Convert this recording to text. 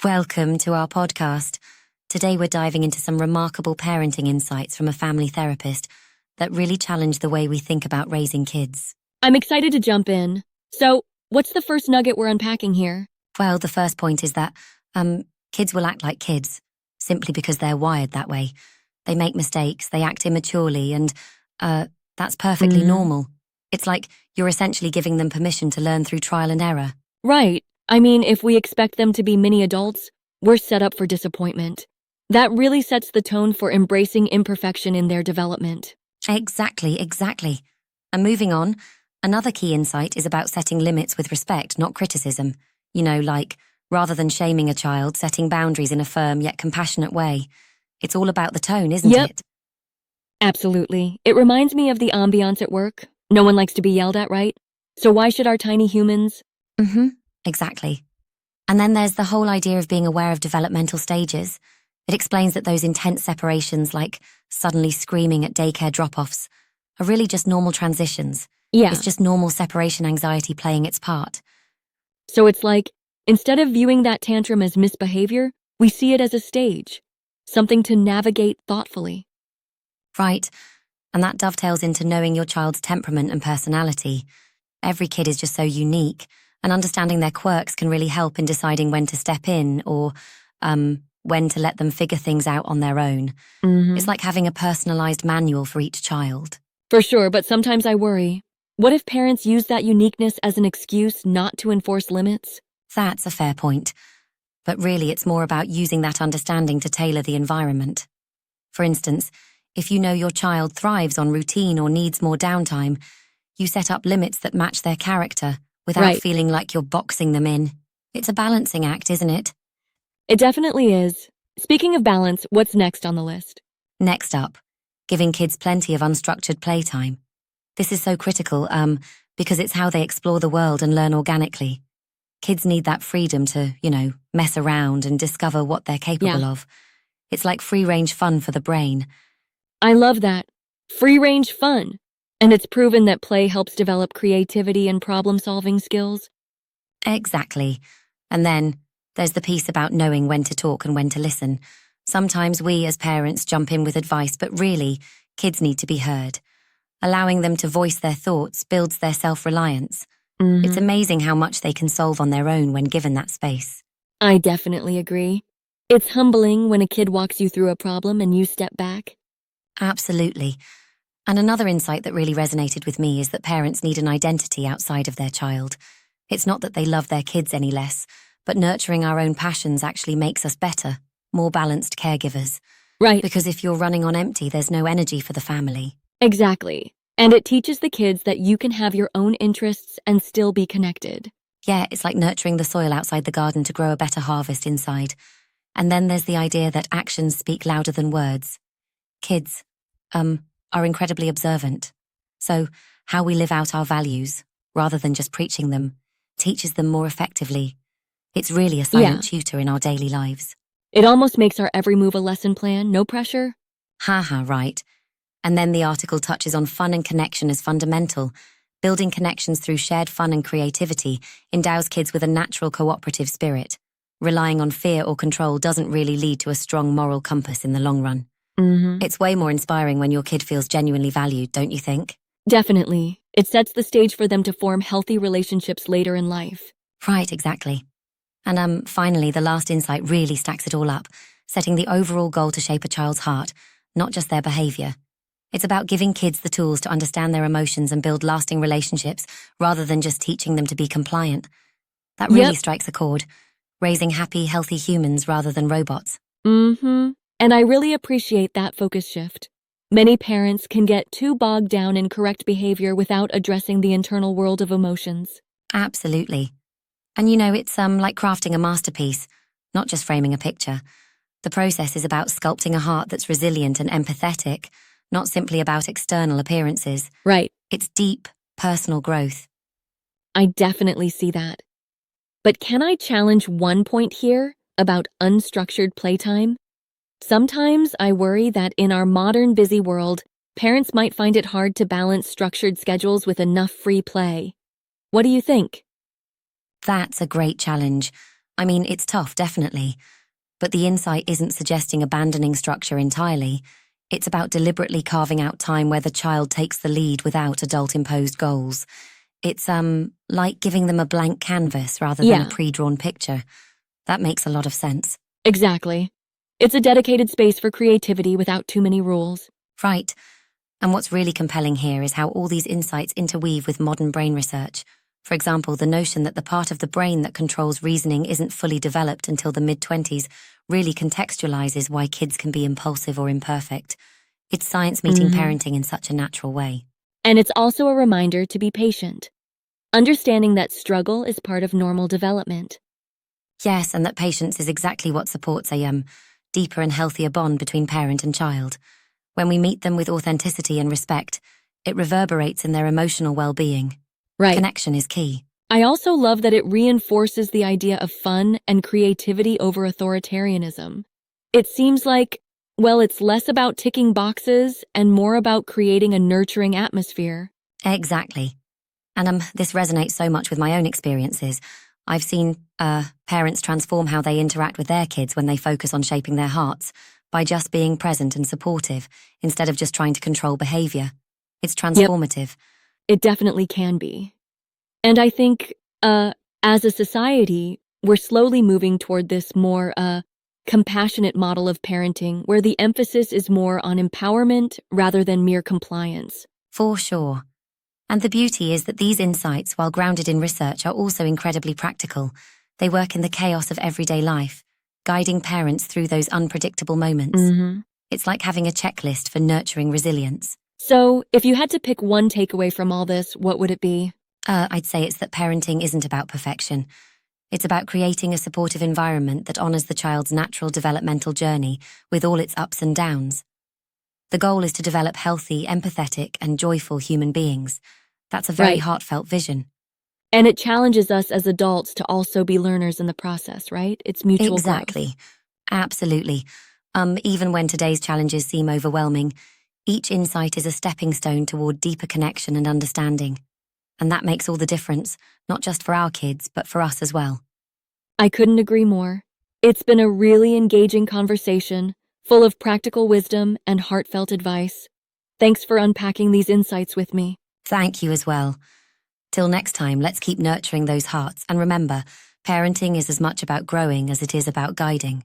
Welcome to our podcast. Today we're diving into some remarkable parenting insights from a family therapist that really challenge the way we think about raising kids. I'm excited to jump in. So, what's the first nugget we're unpacking here? Well, the first point is that kids will act like kids simply because they're wired that way. They make mistakes, they act immaturely, and that's perfectly normal. It's like you're essentially giving them permission to learn through trial and error. Right. I mean, if we expect them to be mini adults, we're set up for disappointment. That really sets the tone for embracing imperfection in their development. Exactly. And moving on, another key insight is about setting limits with respect, not criticism. You know, like, rather than shaming a child, setting boundaries in a firm yet compassionate way. It's all about the tone, isn't it? Absolutely. It reminds me of the ambiance at work. No one likes to be yelled at, right? So why should our tiny humans? Exactly. And then there's the whole idea of being aware of developmental stages. It explains that those intense separations, like suddenly screaming at daycare drop-offs, are really just normal transitions. Yeah. It's just normal separation anxiety playing its part. So it's like, instead of viewing that tantrum as misbehavior, we see it as a stage, something to navigate thoughtfully. Right. And that dovetails into knowing your child's temperament and personality. Every kid is just so unique, and understanding their quirks can really help in deciding when to step in or when to let them figure things out on their own. It's like having a personalized manual for each child. For sure, but sometimes I worry. What if parents use that uniqueness as an excuse not to enforce limits? That's a fair point. But really, it's more about using that understanding to tailor the environment. For instance, if you know your child thrives on routine or needs more downtime, you set up limits that match their character without feeling like you're boxing them in. It's a balancing act, isn't it? It definitely is. Speaking of balance, what's next on the list? Next up, giving kids plenty of unstructured playtime. This is so critical because it's how they explore the world and learn organically. Kids need that freedom to, mess around and discover what they're capable of. It's like free-range fun for the brain. I love that. Free-range fun. And it's proven that play helps develop creativity and problem-solving skills. Exactly. And then there's the piece about knowing when to talk and when to listen. Sometimes we as parents jump in with advice, but really, kids need to be heard. Allowing them to voice their thoughts builds their self-reliance. It's amazing how much they can solve on their own when given that space. I definitely agree. It's humbling when a kid walks you through a problem and you step back. Absolutely. And another insight that really resonated with me is that parents need an identity outside of their child. It's not that they love their kids any less, but nurturing our own passions actually makes us better, more balanced caregivers. Right. Because if you're running on empty, there's no energy for the family. Exactly. And it teaches the kids that you can have your own interests and still be connected. Yeah, it's like nurturing the soil outside the garden to grow a better harvest inside. And then there's the idea that actions speak louder than words. Kids, are incredibly observant. So how we live out our values, rather than just preaching them, teaches them more effectively. It's really a silent tutor in our daily lives. It almost makes our every move a lesson plan, no pressure. Right. And then the article touches on fun and connection as fundamental. Building connections through shared fun and creativity endows kids with a natural cooperative spirit. Relying on fear or control doesn't really lead to a strong moral compass in the long run. It's way more inspiring when your kid feels genuinely valued, don't you think? Definitely. It sets the stage for them to form healthy relationships later in life. Right, exactly. And finally, the last insight really stacks it all up, setting the overall goal to shape a child's heart, not just their behavior. It's about giving kids the tools to understand their emotions and build lasting relationships, rather than just teaching them to be compliant. That really strikes a chord, raising happy, healthy humans rather than robots. And I really appreciate that focus shift. Many parents can get too bogged down in correct behavior without addressing the internal world of emotions. Absolutely. And it's like crafting a masterpiece, not just framing a picture. The process is about sculpting a heart that's resilient and empathetic, not simply about external appearances. Right. It's deep, personal growth. I definitely see that. But can I challenge one point here about unstructured playtime? Sometimes I worry that in our modern busy world, parents might find it hard to balance structured schedules with enough free play. What do you think? That's a great challenge. I mean, it's tough, definitely, but the insight isn't suggesting abandoning structure entirely. It's about deliberately carving out time where the child takes the lead without adult-imposed goals. It's, like giving them a blank canvas rather than Yeah. a pre-drawn picture. That makes a lot of sense. Exactly. It's a dedicated space for creativity without too many rules. Right. And what's really compelling here is how all these insights interweave with modern brain research. For example, the notion that the part of the brain that controls reasoning isn't fully developed until the mid-20s really contextualizes why kids can be impulsive or imperfect. It's science meeting parenting in such a natural way. And it's also a reminder to be patient, understanding that struggle is part of normal development. Yes, and that patience is exactly what supports a deeper and healthier bond between parent and child. When we meet them with authenticity and respect, it reverberates in their emotional well-being. Right. Connection is key. I also love that it reinforces the idea of fun and creativity over authoritarianism. It seems like, well, it's less about ticking boxes and more about creating a nurturing atmosphere. Exactly. And this resonates so much with my own experiences. I've seen parents transform how they interact with their kids when they focus on shaping their hearts by just being present and supportive instead of just trying to control behavior. It's transformative. It definitely can be. And I think, as a society, we're slowly moving toward this more compassionate model of parenting where the emphasis is more on empowerment rather than mere compliance. For sure. And the beauty is that these insights, while grounded in research, are also incredibly practical. They work in the chaos of everyday life, guiding parents through those unpredictable moments. It's like having a checklist for nurturing resilience. So, if you had to pick one takeaway from all this, what would it be? I'd say it's that parenting isn't about perfection. It's about creating a supportive environment that honors the child's natural developmental journey with all its ups and downs. The goal is to develop healthy, empathetic, and joyful human beings. That's a very Right. heartfelt vision. And it challenges us as adults to also be learners in the process, right? It's mutual growth. Exactly. Absolutely. Even when today's challenges seem overwhelming, each insight is a stepping stone toward deeper connection and understanding. And that makes all the difference, not just for our kids, but for us as well. I couldn't agree more. It's been a really engaging conversation, full of practical wisdom and heartfelt advice. Thanks for unpacking these insights with me. Thank you as well. Till next time, let's keep nurturing those hearts. And remember, parenting is as much about growing as it is about guiding.